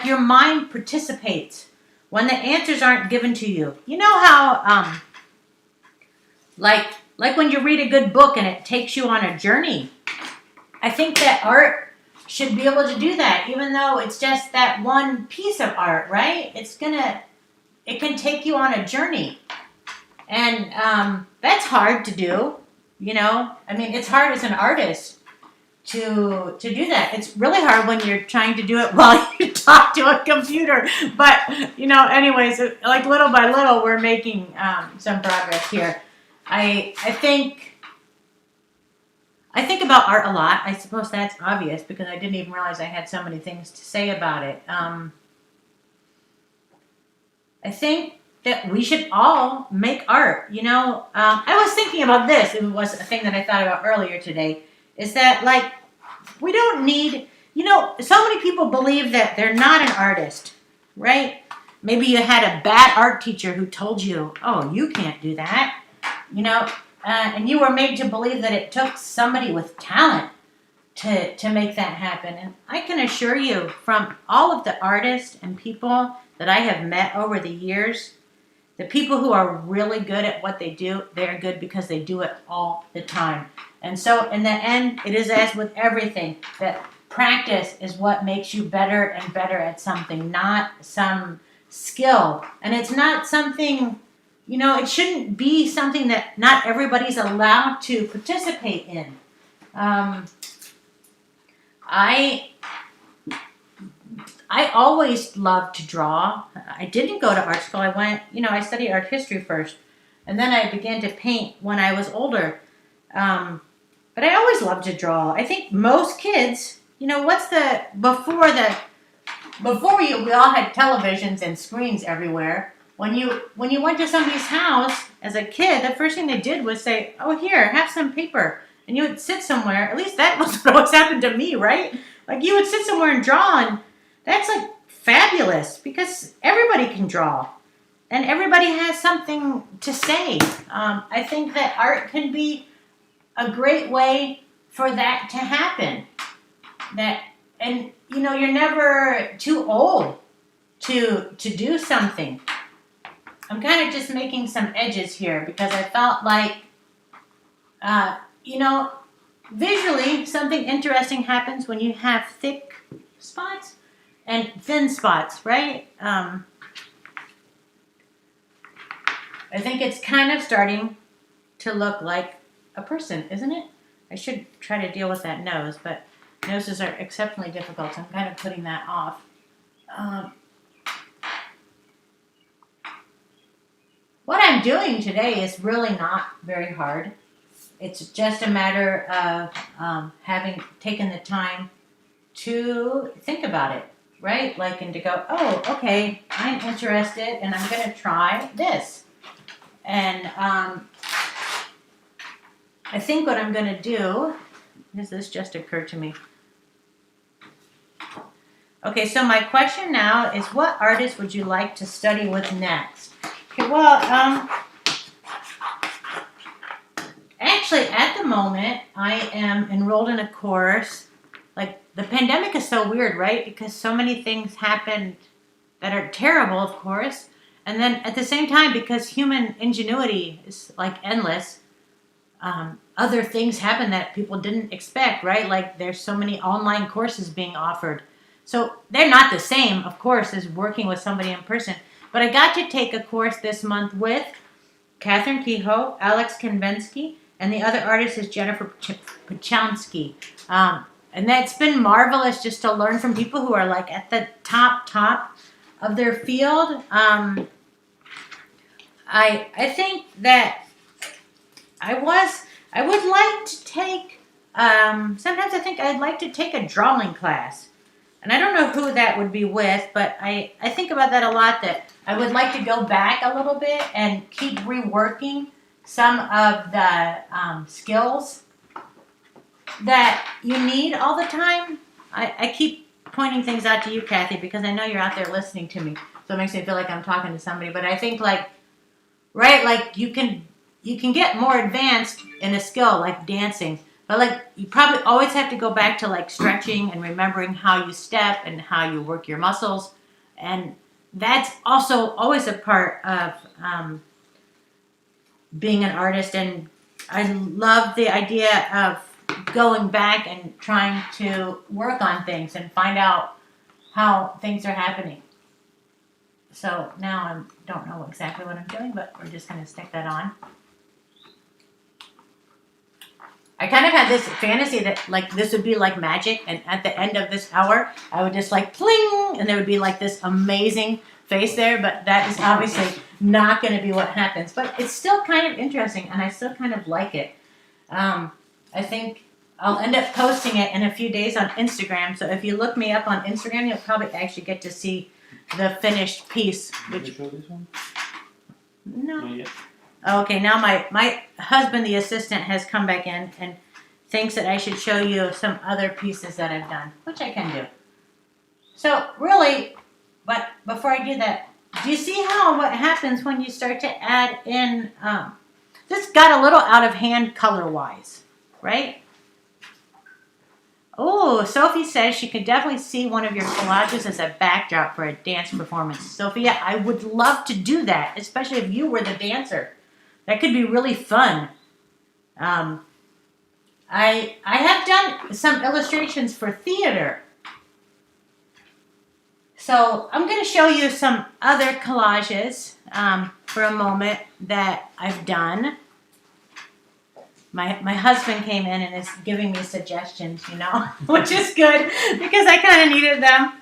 your mind participates when the answers aren't given to you. You know how, when you read a good book and it takes you on a journey. I think that art should be able to do that, even though it's just that one piece of art, right? It can take you on a journey. And that's hard to do You know, I mean, it's hard as an artist to do that. It's really hard when you're trying to do it while you talk to a computer. But you know, anyways, like little by little, we're making some progress here. I think about art a lot. I suppose that's obvious because I didn't even realize I had so many things to say about it. I think that we should all make art. You know, I was thinking about this. It was a thing that I thought about earlier today. Is that like we don't need, you know, so many people believe that they're not an artist, right? Maybe you had a bad art teacher who told you, oh, you can't do that, you know, and you were made to believe that it took somebody with talent to make that happen. And I can assure you from all of the artists and people that I have met over the years, the people who are really good at what they do, they're good because they do it all the time. And so in the end, it is as with everything, that practice is what makes you better and better at something, not some skill. And it's not something, you know, it shouldn't be something that not everybody's allowed to participate in. I always loved to draw. I didn't go to art school. I went, you know, I studied art history first. And then I began to paint when I was older. But I always loved to draw. I think most kids, you know, before we all had televisions and screens everywhere. When you went to somebody's house as a kid, the first thing they did was say, "Oh, here, have some paper," and you would sit somewhere. At least that was what always happened to me, right? Like you would sit somewhere and draw, and that's like fabulous because everybody can draw, and everybody has something to say. I think that art can be a great way for that to happen. And you know, you're never too old to do something. I'm kind of just making some edges here because I felt like, you know, visually something interesting happens when you have thick spots and thin spots, right? I think it's kind of starting to look like a person, isn't it? I should try to deal with that nose, but noses are exceptionally difficult, so I'm kind of putting that off. What I'm doing today is really not very hard. It's just a matter of having taken the time to think about it, right? Like, and to go, oh, okay, I'm interested, and I'm going to try this. And I think what I'm going to do, this just occurred to me. Okay, so my question now is, what artist would you like to study with next? Okay, well, actually, at the moment, I am enrolled in a course. Like, the pandemic is so weird, right? Because so many things happened that are terrible, of course. And then at the same time, because human ingenuity is like endless, other things happen that people didn't expect, right? Like there's so many online courses being offered. So they're not the same, of course, as working with somebody in person. But I got to take a course this month with Catherine Kehoe, Alex Konvensky, and the other artist is Jennifer Pachonsky. And that's been marvelous just to learn from people who are like at the top of their field. I think that I would like to take, sometimes I think I'd like to take a drawing class. And I don't know who that would be with, but I think about that a lot, that I would like to go back a little bit and keep reworking some of the skills that you need all the time. I keep pointing things out to you, Kathy, because I know you're out there listening to me. So it makes me feel like I'm talking to somebody. But I think like, right, like you can get more advanced in a skill like dancing. But like you probably always have to go back to like stretching and remembering how you step and how you work your muscles. And that's also always a part of being an artist. And I love the idea of going back and trying to work on things and find out how things are happening. So now I don't know exactly what I'm doing, but we're just going to stick that on. I kind of had this fantasy that like this would be like magic, and at the end of this hour, I would just like pling, and there would be like this amazing face there. But that is obviously not going to be what happens. But it's still kind of interesting, and I still kind of like it. I think I'll end up posting it in a few days on Instagram. So if you look me up on Instagram, you'll probably actually get to see the finished piece. Did you show this one? No. Not yet. Okay, now my husband, the assistant, has come back in and thinks that I should show you some other pieces that I've done, which I can do. So really, but before I do that, do you see what happens when you start to add in, this got a little out of hand color-wise, right? Oh, Sophie says she could definitely see one of your collages as a backdrop for a dance performance. Sophia, I would love to do that, especially if you were the dancer. That could be really fun. I have done some illustrations for theater. So I'm going to show you some other collages for a moment that I've done. My husband came in and is giving me suggestions, which is good because I kind of needed them,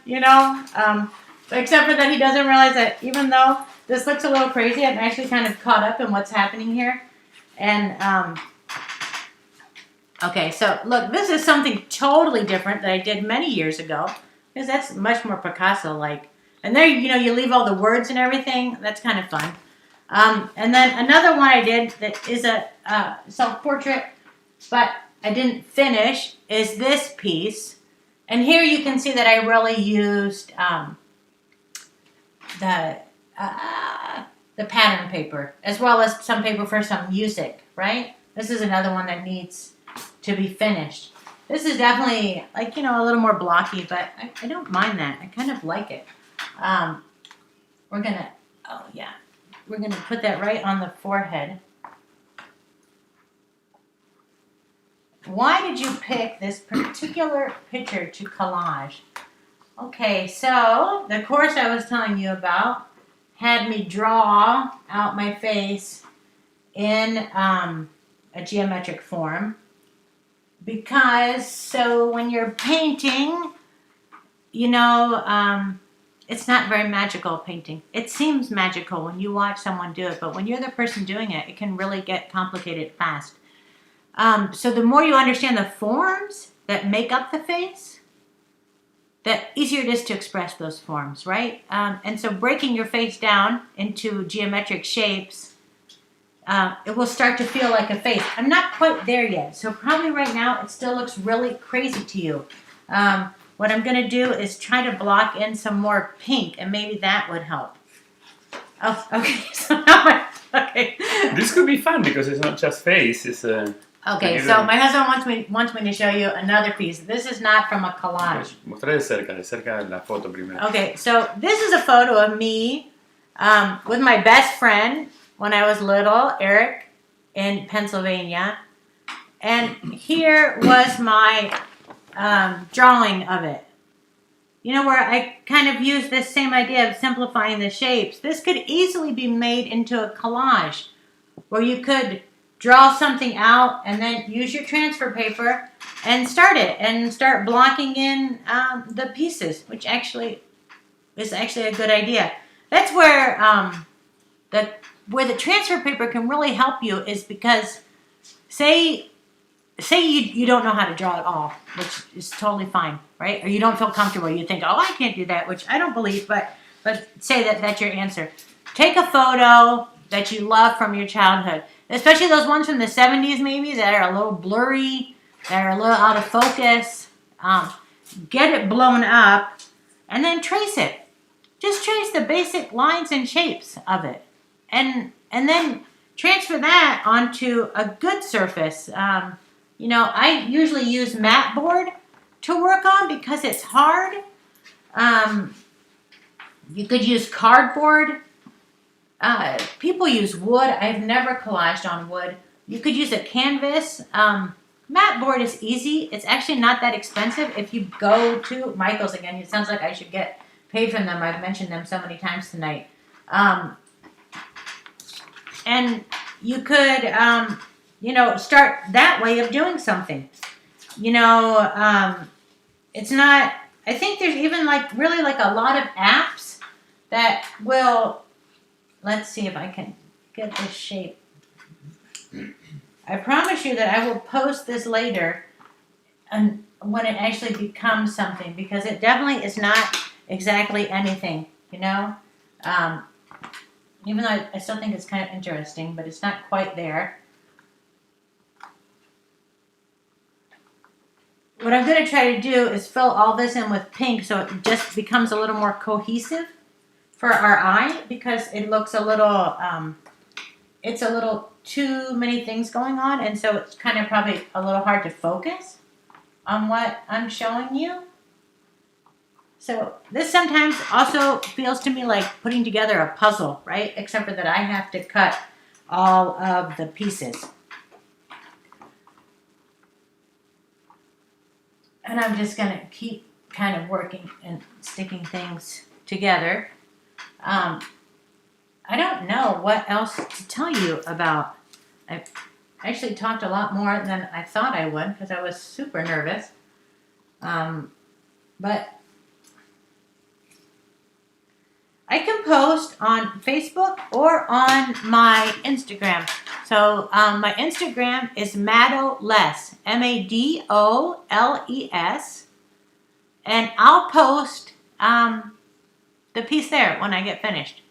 except for that he doesn't realize that even though this looks a little crazy, I'm actually kind of caught up in what's happening here. And, okay, so look, this is something totally different that I did many years ago because that's much more Picasso-like. And there, you leave all the words and everything. That's kind of fun. And then another one I did that is a self-portrait, but I didn't finish, is this piece. And here you can see that I really used the pattern paper, as well as some paper for some music, right? This is another one that needs to be finished. This is definitely, like, a little more blocky, but I don't mind that. I kind of like it. We're going to put that right on the forehead. Why did you pick this particular picture to collage? Okay, so the course I was telling you about had me draw out my face in a geometric form because when you're painting, it's not very magical painting. It seems magical when you watch someone do it, but when you're the person doing it, it can really get complicated fast. So the more you understand the forms that make up the face, the easier it is to express those forms, right? And so breaking your face down into geometric shapes, it will start to feel like a face. I'm not quite there yet, so probably right now it still looks really crazy to you. What I'm going to do is try to block in some more pink, and maybe that would help. Oh, okay. So now okay. This could be fun because it's not just face. It's Okay, so my husband wants me to show you another piece. This is not from a collage. Mostrare de cerca la foto primero. Okay, so this is a photo of me with my best friend when I was little, Eric, in Pennsylvania. And here was my drawing of it. Where I kind of used this same idea of simplifying the shapes. This could easily be made into a collage where you could draw something out and then use your transfer paper and start blocking in the pieces, which actually is a good idea. That's where the transfer paper can really help you is because say you don't know how to draw at all, which is totally fine, right? Or you don't feel comfortable. You think, I can't do that, which I don't believe, but say that's your answer. Take a photo that you love from your childhood, especially those ones from the 70s maybe that are a little blurry, that are a little out of focus. Get it blown up and then trace it. Just trace the basic lines and shapes of it. And then transfer that onto a good surface. I usually use mat board to work on because it's hard. You could use cardboard. People use wood. I've never collaged on wood. You could use a canvas. Mat board is easy. It's actually not that expensive. If you go to Michael's again, it sounds like I should get paid from them. I've mentioned them so many times tonight. And you could start that way of doing something. It's not, I think there's even really a lot of apps that will, let's see if I can get this shape. I promise you that I will post this later and when it actually becomes something, because it definitely is not exactly anything, even though I still think it's kind of interesting, but it's not quite there. What I'm going to try to do is fill all this in with pink so it just becomes a little more cohesive for our eye, because it looks a little, it's a little too many things going on, and so it's kind of probably a little hard to focus on what I'm showing you. So this sometimes also feels to me like putting together a puzzle, right? Except for that I have to cut all of the pieces. And I'm just going to keep kind of working and sticking things together. I don't know what else to tell you about. I actually talked a lot more than I thought I would because I was super nervous. But I can post on Facebook or on my Instagram. So my Instagram is Madoles, Madoles, and I'll post the piece there when I get finished,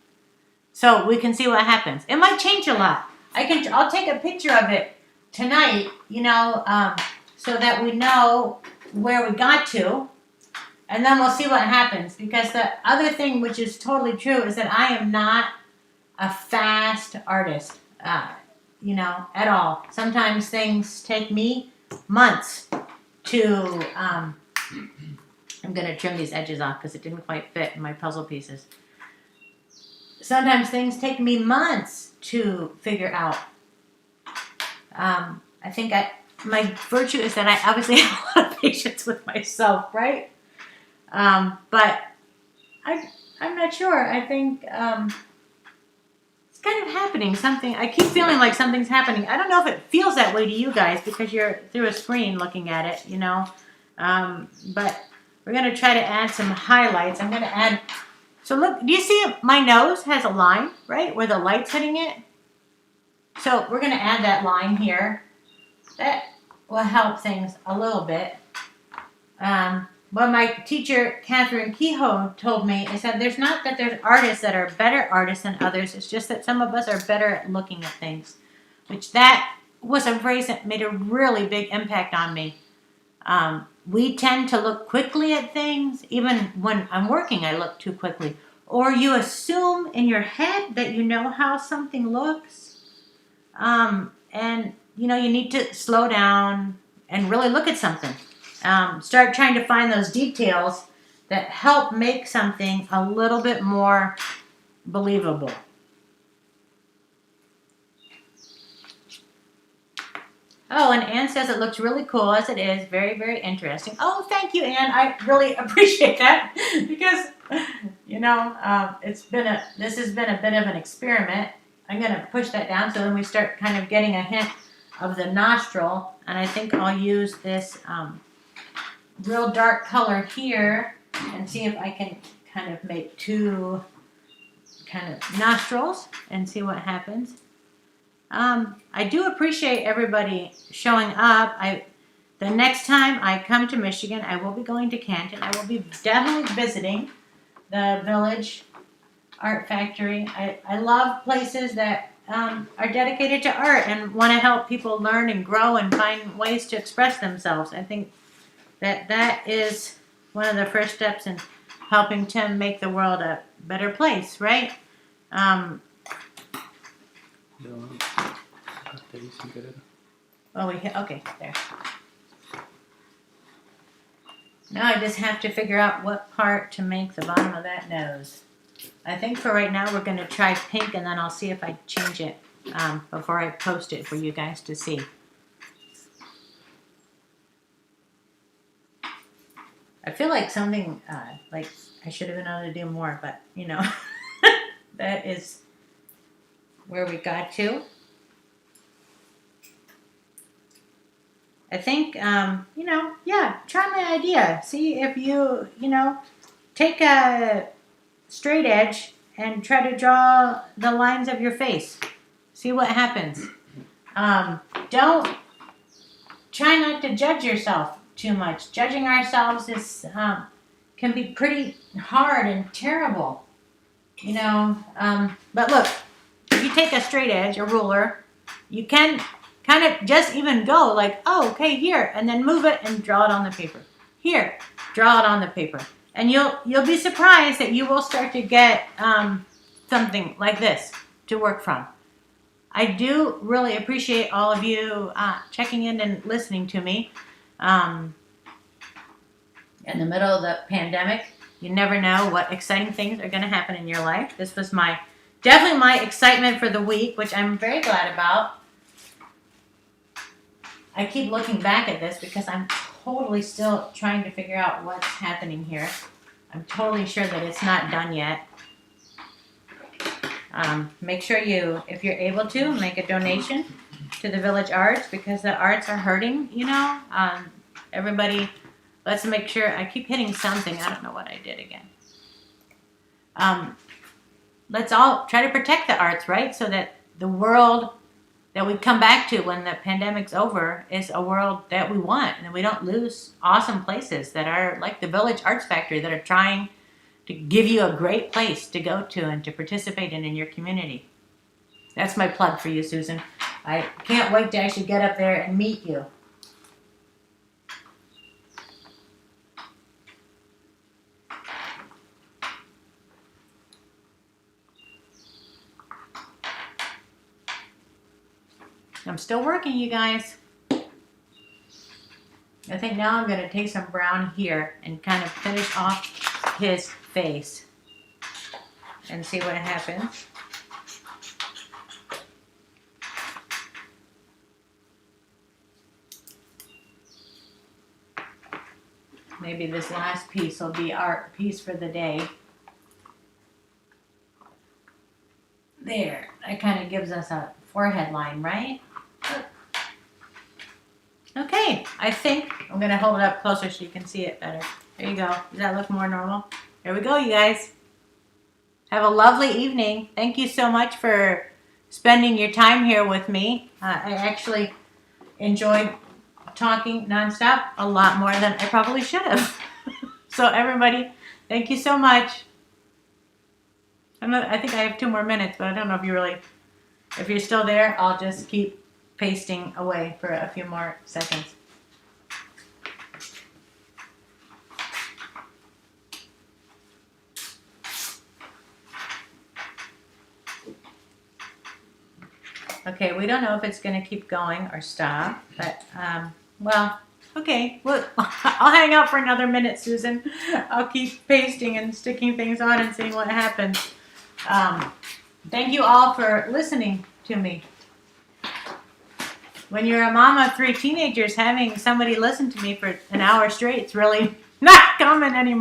so we can see what happens. It might change a lot. I'll take a picture of it tonight, so that we know where we got to. And then we'll see what happens. Because the other thing, which is totally true, is that I am not a fast artist, at all. Sometimes things take me months to, I'm going to trim these edges off because it didn't quite fit in my puzzle pieces. Sometimes things take me months to figure out. I think my virtue is that I obviously have a lot of patience with myself, right? But I'm not sure. I think it's kind of happening. I keep feeling like something's happening. I don't know if it feels that way to you guys because you're through a screen looking at it, But we're going to try to add some highlights. I'm going to add... So look, do you see my nose has a line, right, where the light's hitting it? So we're going to add that line here. That will help things a little bit. What my teacher, Catherine Kehoe, told me is that there's not that there's artists that are better artists than others. It's just that some of us are better at looking at things. Which that was a phrase that made a really big impact on me. We tend to look quickly at things. Even when I'm working, I look too quickly. Or you assume in your head that you know how something looks. And, you need to slow down and really look at something. Start trying to find those details that help make something a little bit more believable. Oh, and Anne says it looks really cool as it is. Very, very interesting. Oh, thank you, Anne. I really appreciate that because, this has been a bit of an experiment. I'm going to push that down so then we start kind of getting a hint of the nostril. And I think I'll use this real dark color here and see if I can kind of make two kind of nostrils and see what happens. I do appreciate everybody showing up. The next time I come to Michigan, I will be going to Canton. I will be definitely visiting the Village Art Factory. I love places that are dedicated to art and want to help people learn and grow and find ways to express themselves. I think that is one of the first steps in helping to make the world a better place, right? Okay, there. Now I just have to figure out what part to make the bottom of that nose. I think for right now we're going to try pink and then I'll see if I change it before I post it for you guys to see. I feel like something, like I should have been able to do more, but that is where we got to. I think, try my idea. See if you, take a straight edge and try to draw the lines of your face. See what happens. Don't try not to judge yourself too much. Judging ourselves is can be pretty hard and terrible, But look, if you take a straight edge, a ruler, you can kind of just even go like, oh, okay, here, and then move it and draw it on the paper. Here, draw it on the paper, and you'll be surprised that you will start to get something like this to work from. I do really appreciate all of you checking in and listening to me. In the middle of the pandemic, you never know what exciting things are going to happen in your life. This was definitely my excitement for the week, which I'm very glad about. I keep looking back at this because I'm totally still trying to figure out what's happening here. I'm totally sure that it's not done yet. Make sure if you're able to, make a donation to the Village Arts because the arts are hurting, Everybody, let's make sure, I keep hitting something. I don't know what I did again. Let's all try to protect the arts, right? So that the world that we come back to when the pandemic's over is a world that we want, and we don't lose awesome places that are like the Village Arts Factory that are trying to give you a great place to go to and to participate in your community. That's my plug for you, Susan. I can't wait to actually get up there and meet you. I'm still working, you guys. I think now I'm going to take some brown here and kind of finish off his face and see what happens. Maybe this last piece will be our piece for the day. There, that kind of gives us a forehead line, right? Okay, I think I'm going to hold it up closer so you can see it better. There you go. Does that look more normal? There we go, you guys. Have a lovely evening. Thank you so much for spending your time here with me. I actually enjoyed talking nonstop a lot more than I probably should have. So everybody, thank you so much. I think I have 2 more minutes, but I don't know if you're still there, I'll just keep pasting away for a few more seconds. Okay, we don't know if it's going to keep going or stop, but, okay. Well, I'll hang out for another minute, Susan. I'll keep pasting and sticking things on and seeing what happens. Thank you all for listening to me. When you're a mom of 3 teenagers, having somebody listen to me for an hour straight is really not common anymore.